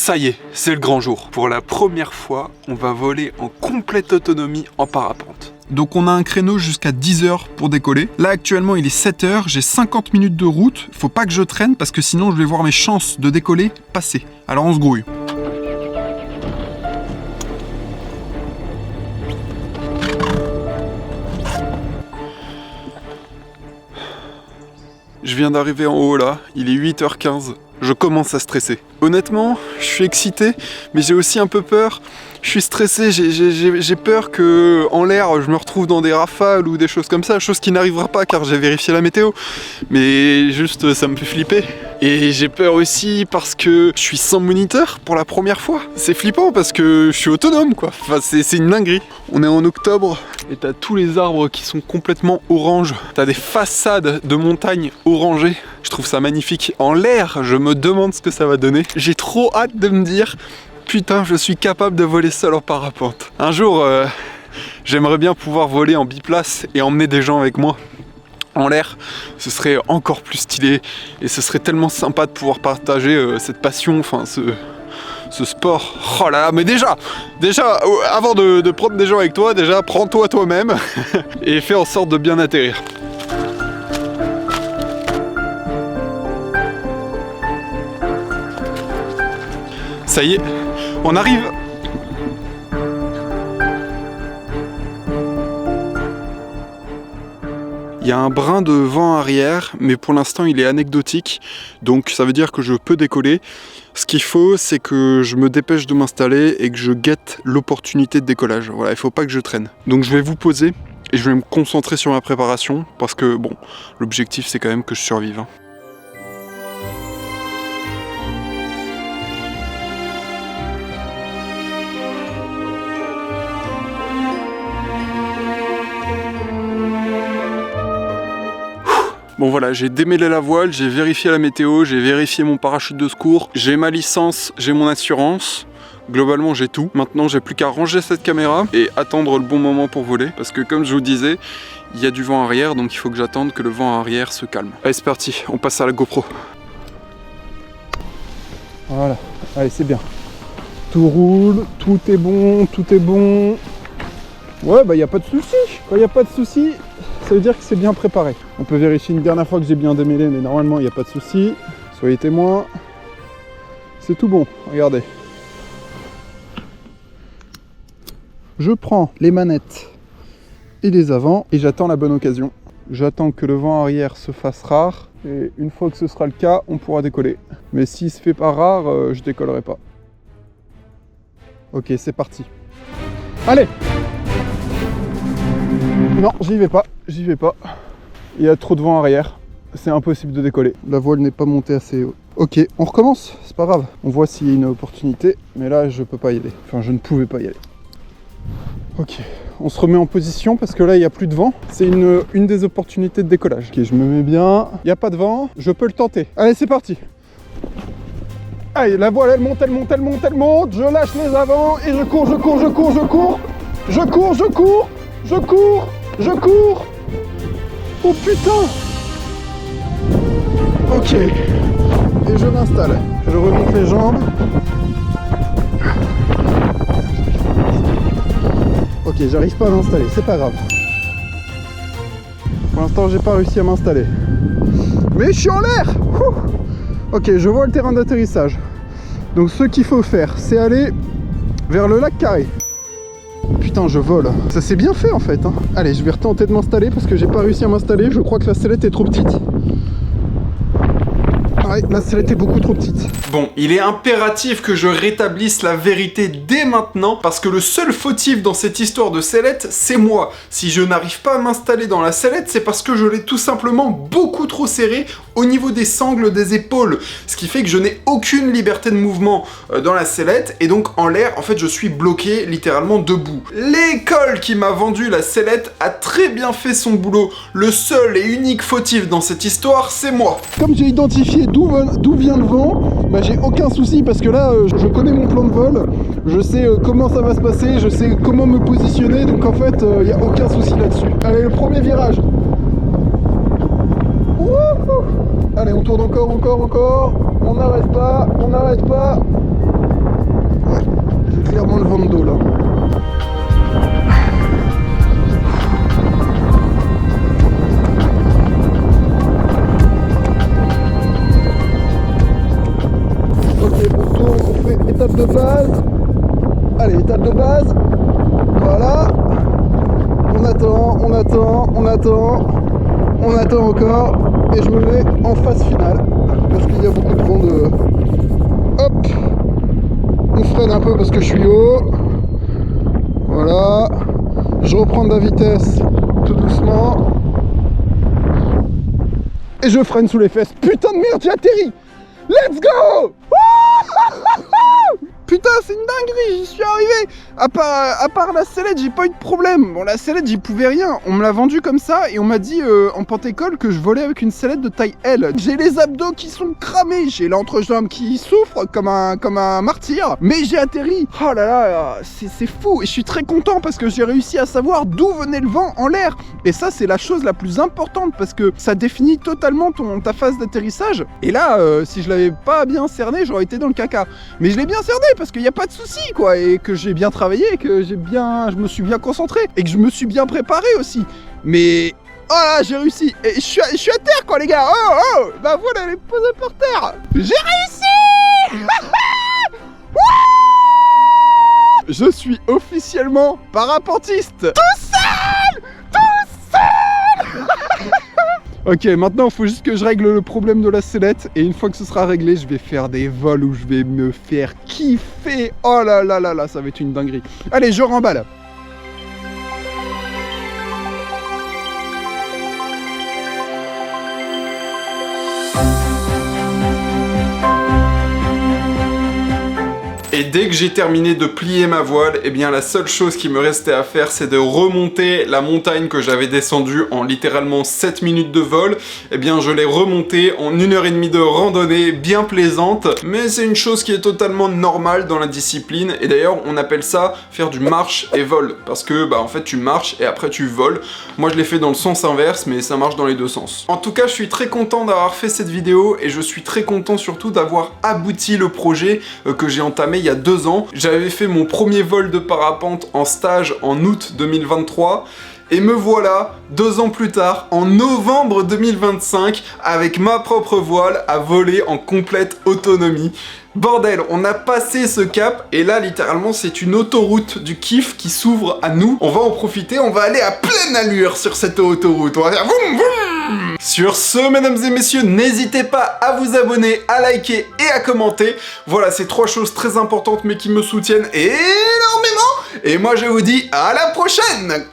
Ça y est, c'est le grand jour. Pour la première fois, on va voler en complète autonomie en parapente. Donc on a un créneau jusqu'à 10h pour décoller. Là actuellement il est 7h, j'ai 50 minutes de route. Faut pas que je traîne parce que sinon je vais voir mes chances de décoller passer. Alors on se grouille. Je viens d'arriver en haut là, il est 8h15. Je commence à stresser. Honnêtement, je suis excité, mais j'ai aussi un peu peur. Je suis stressé, j'ai peur que en l'air, je me retrouve dans des rafales ou des choses comme ça, chose qui n'arrivera pas car j'ai vérifié la météo. Mais juste, ça me fait flipper. Et j'ai peur aussi parce que je suis sans moniteur pour la première fois. C'est flippant parce que je suis autonome quoi. Enfin, c'est une dinguerie. On est en octobre et t'as tous les arbres qui sont complètement orange. T'as des façades de montagnes orangées. Je trouve ça magnifique. En l'air, je me demande ce que ça va donner. J'ai trop hâte de me dire putain, je suis capable de voler seul en parapente. Un jour, j'aimerais bien pouvoir voler en biplace et emmener des gens avec moi en l'air. Ce serait encore plus stylé et ce serait tellement sympa de pouvoir partager cette passion, enfin ce sport. Oh là là, mais déjà, avant de prendre des gens avec toi, déjà prends-toi toi-même et fais en sorte de bien atterrir. Ça y est, on arrive. Il y a un brin de vent arrière, mais pour l'instant il est anecdotique, donc ça veut dire que je peux décoller. Ce qu'il faut, c'est que je me dépêche de m'installer et que je guette l'opportunité de décollage. Voilà, il faut pas que je traîne. Donc je vais vous poser et je vais me concentrer sur ma préparation, parce que bon, l'objectif c'est quand même que je survive. Hein. Bon voilà, j'ai démêlé la voile, j'ai vérifié la météo, j'ai vérifié mon parachute de secours, j'ai ma licence, j'ai mon assurance. Globalement j'ai tout. Maintenant j'ai plus qu'à ranger cette caméra et attendre le bon moment pour voler. Parce que comme je vous disais, il y a du vent arrière, donc il faut que j'attende que le vent arrière se calme. Allez c'est parti, on passe à la GoPro. Voilà, allez c'est bien. Tout roule, tout est bon, tout est bon. Ouais bah y a pas de souci. Quand y a pas de souci, ça veut dire que c'est bien préparé. On peut vérifier une dernière fois que j'ai bien démêlé, mais normalement il n'y a pas de souci. Soyez témoins. C'est tout bon, regardez. Je prends les manettes et les avants et j'attends la bonne occasion. J'attends que le vent arrière se fasse rare et une fois que ce sera le cas, on pourra décoller. Mais s'il se fait pas rare, je décollerai pas. Ok, c'est parti. Allez! Non, j'y vais pas. Il y a trop de vent arrière, c'est impossible de décoller. La voile n'est pas montée assez haut. Ok, on recommence, c'est pas grave. On voit s'il y a une opportunité, mais là je peux pas y aller. Enfin, je ne pouvais pas y aller. Ok, on se remet en position parce que là il n'y a plus de vent. C'est une des opportunités de décollage. Ok, je me mets bien. Il n'y a pas de vent, je peux le tenter. Allez, c'est parti. Allez, la voile elle monte. Je lâche les avants et je cours. Oh putain! Ok. Et je m'installe. Je remonte les jambes. Ok, j'arrive pas à m'installer, c'est pas grave. Pour l'instant, j'ai pas réussi à m'installer. Mais je suis en l'air! Ok, je vois le terrain d'atterrissage. Donc ce qu'il faut faire, c'est aller vers le lac Carré. Putain, je vole. Ça s'est bien fait en fait. Hein. Allez, je vais retenter de m'installer parce que j'ai pas réussi à m'installer. Je crois que la sellette est trop petite. Ouais, la sellette est beaucoup trop petite. Bon, il est impératif que je rétablisse la vérité dès maintenant parce que le seul fautif dans cette histoire de sellette, c'est moi. Si je n'arrive pas à m'installer dans la sellette, c'est parce que je l'ai tout simplement beaucoup trop serré au niveau des sangles des épaules. Ce qui fait que je n'ai aucune liberté de mouvement dans la sellette et donc en l'air, en fait, je suis bloqué littéralement debout. L'école qui m'a vendu la sellette a très bien fait son boulot. Le seul et unique fautif dans cette histoire, c'est moi. Comme j'ai identifié d'où vient le vent, bah j'ai aucun souci parce que là je connais mon plan de vol, je sais comment ça va se passer, je sais comment me positionner, donc en fait il n'y a aucun souci là-dessus. Allez, le premier virage. Wouhou. Allez, on tourne encore, on n'arrête pas. clairement le vent de dos là. Ok, on tourne, on fait étape de base. Allez, étape de base. Voilà. On attend, on attend, on attend. On attend encore. Et je me mets en phase finale. Parce qu'il y a beaucoup de vent de... Hop. On freine un peu parce que je suis haut. Voilà. Je reprends de la vitesse tout doucement. Et je freine sous les fesses. Putain de merde, j'ai atterri. Let's go. Putain, c'est une dinguerie, j'y suis arrivé. À part la sellette, j'ai pas eu de problème. Bon, la sellette, j'y pouvais rien. On me l'a vendue comme ça et on m'a dit en pantécole que je volais avec une sellette de taille L. J'ai les abdos qui sont cramés, j'ai l'entrejambe qui souffre comme un martyr. Mais j'ai atterri. Oh là là, c'est fou. Et je suis très content parce que j'ai réussi à savoir d'où venait le vent en l'air. Et ça, c'est la chose la plus importante parce que ça définit totalement ta phase d'atterrissage. Et là, si je l'avais pas bien cerné, j'aurais été dans le caca. Mais je l'ai bien cerné parce qu'il n'y a pas de souci, quoi, et que j'ai bien travaillé, que je me suis bien concentré, et que je me suis bien préparé aussi. Mais, oh là, j'ai réussi. Et je suis à terre, quoi, les gars. Oh, bah voilà, elle est posée par terre. J'ai réussi. Je suis officiellement parapentiste. Tout seul. Ok, maintenant il faut juste que je règle le problème de la sellette et une fois que ce sera réglé, je vais faire des vols où je vais me faire kiffer. Oh là là là là, ça va être une dinguerie. Allez, je remballe. Et dès que j'ai terminé de plier ma voile, eh bien la seule chose qui me restait à faire, c'est de remonter la montagne que j'avais descendue en littéralement 7 minutes de vol. Eh bien je l'ai remontée en 1h30 de randonnée bien plaisante, mais c'est une chose qui est totalement normale dans la discipline, et d'ailleurs on appelle ça faire du marche et vol, parce que bah en fait tu marches et après tu voles. Moi je l'ai fait dans le sens inverse, mais ça marche dans les deux sens. En tout cas je suis très content d'avoir fait cette vidéo, et je suis très content surtout d'avoir abouti le projet que j'ai entamé il y a 2 ans. J'avais fait mon premier vol de parapente en stage en août 2023 et me voilà 2 ans plus tard, en novembre 2025, avec ma propre voile à voler en complète autonomie. Bordel, on a passé ce cap et là littéralement c'est une autoroute du kiff qui s'ouvre à nous. On va en profiter, on va aller à pleine allure sur cette autoroute. On va faire vroom vroom. Sur ce, mesdames et messieurs, n'hésitez pas à vous abonner, à liker et à commenter. Voilà, c'est 3 choses très importantes mais qui me soutiennent énormément. Et moi je vous dis à la prochaine.